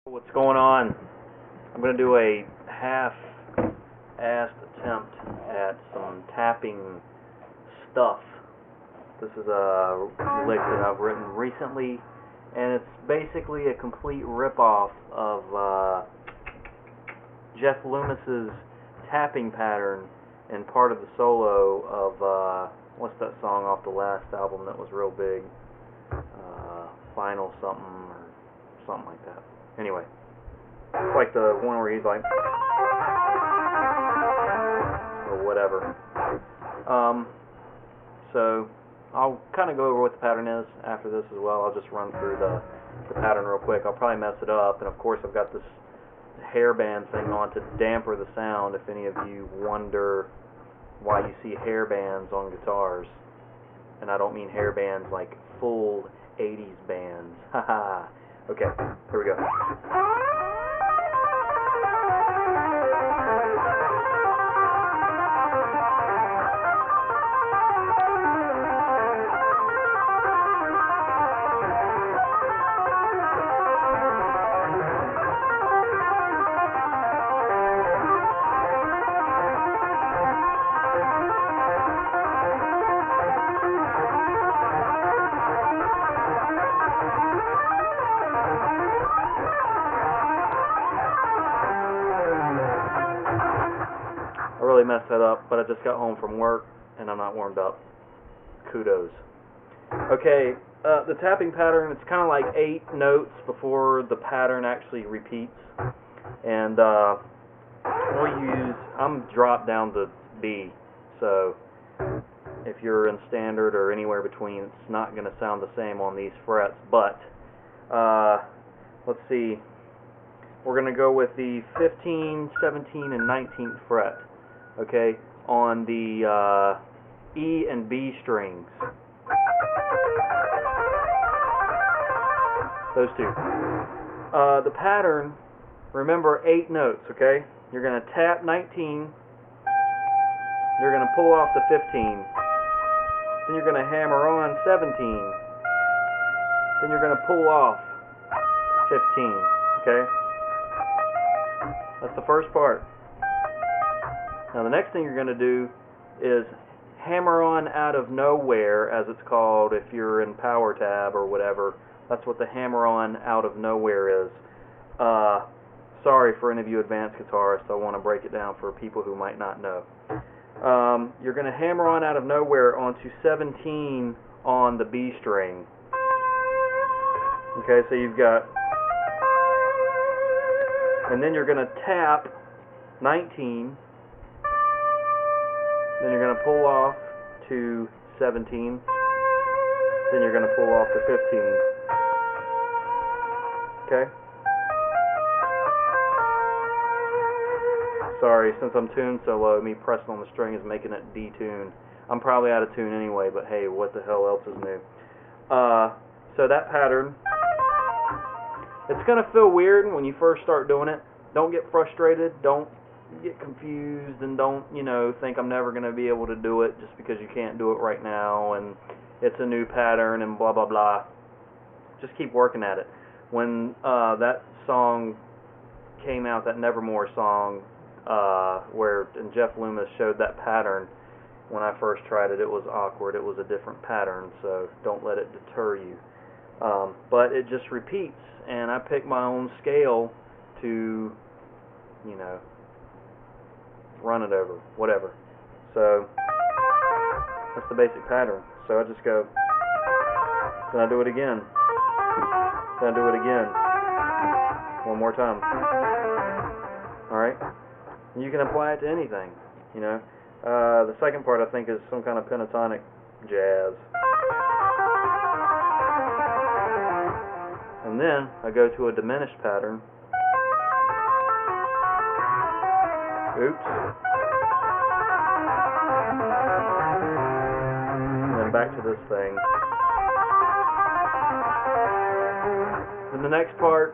What's going on? I'm going to do a half-assed attempt at some tapping stuff. This is a lick that I've written recently, and it's basically a complete rip-off of Jeff Loomis's tapping pattern and part of the solo of, what's that song off the last album that was real big? Final something or something like that. Anyway, it's like the one where he's like, or whatever. So I'll kind of go over what the pattern is after this as well. I'll just run through the pattern real quick. I'll probably mess it up, and of course I've got this hairband thing on to damper the sound, if any of you wonder why you see hairbands on guitars. And I don't mean hairbands like full 80s bands. Haha. Okay, here we go. I really messed that up, but I just got home from work and I'm not warmed up. Kudos. Okay, the tapping pattern, it's kind of like 8 notes before the pattern actually repeats. And I'm dropped down to B, so if you're in standard or anywhere between, it's not going to sound the same on these frets. But let's see, we're going to go with the 15, 17, and 19th fret. Okay, on the E and B strings. Those two. The pattern, remember 8 notes, okay? You're going to tap 19, you're going to pull off the 15, then you're going to hammer on 17, then you're going to pull off 15, okay? That's the first part. Now the next thing you're going to do is hammer on out of nowhere, as it's called if you're in power tab or whatever. That's what the hammer on out of nowhere is. Sorry for any of you advanced guitarists, I want to break it down for people who might not know. You're going to hammer on out of nowhere onto 17 on the B string. Okay, so you've got, and then you're going to tap 19. Then you're going to pull off to 17. Then you're going to pull off to 15. Okay? Sorry, since I'm tuned so low, me pressing on the string is making it detuned. I'm probably out of tune anyway, but hey, what the hell else is new? So that pattern, it's going to feel weird when you first start doing it. Don't get frustrated. Don't get confused, and don't, think I'm never going to be able to do it just because you can't do it right now and it's a new pattern and blah blah blah. Just keep working at it. When that song came out, that Nevermore song, and Jeff Loomis showed that pattern, when I first tried it, it was awkward. It was a different pattern, so don't let it deter you. But it just repeats, and I pick my own scale to, run it over, whatever. So that's the basic pattern. So I just go, then I do it again, then I do it again, one more time. Alright? You can apply it to anything, The second part, I think, is some kind of pentatonic jazz. And then I go to a diminished pattern. Oops. And then back to this thing. And the next part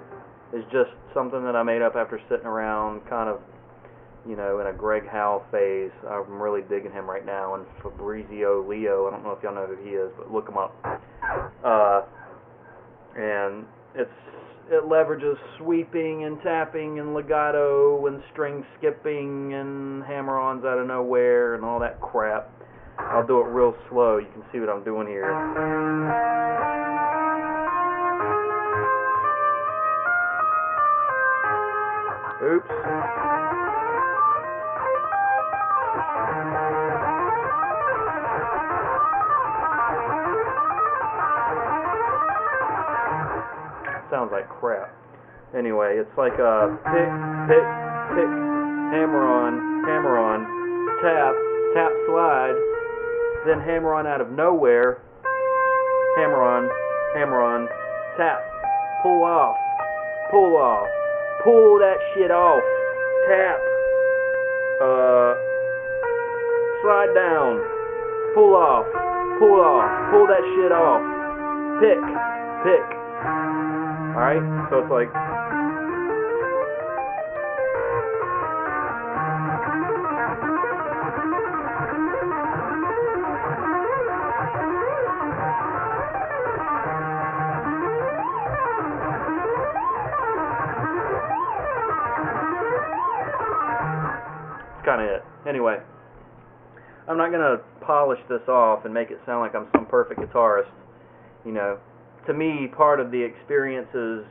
is just something that I made up after sitting around kind of, in a Greg Howe phase. I'm really digging him right now. And Fabrizio Leo, I don't know if y'all know who he is, but look him up. And it leverages sweeping and tapping and legato and string skipping and hammer-ons out of nowhere and all that crap. I'll do it real slow. You can see what I'm doing here. Oops. Sounds like crap. Anyway, it's like a pick, pick, pick, hammer on, tap, tap, slide, then hammer on out of nowhere, hammer on, tap, pull off, pull that shit off, tap, slide down, pull off, pull that shit off, pick. Alright, so it's like that's kind of it. Anyway, I'm not going to polish this off and make it sound like I'm some perfect guitarist, you know. To me, part of the experience is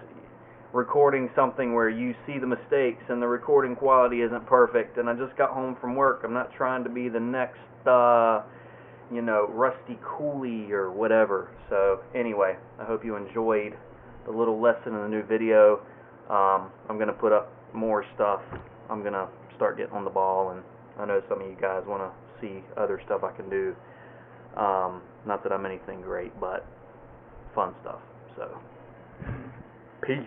recording something where you see the mistakes and the recording quality isn't perfect. And I just got home from work. I'm not trying to be the next, you know, Rusty Cooley or whatever. So anyway, I hope you enjoyed the little lesson in the new video. I'm going to put up more stuff. I'm going to start getting on the ball, and I know some of you guys want to see other stuff I can do. Not that I'm anything great, but fun stuff. So, peace.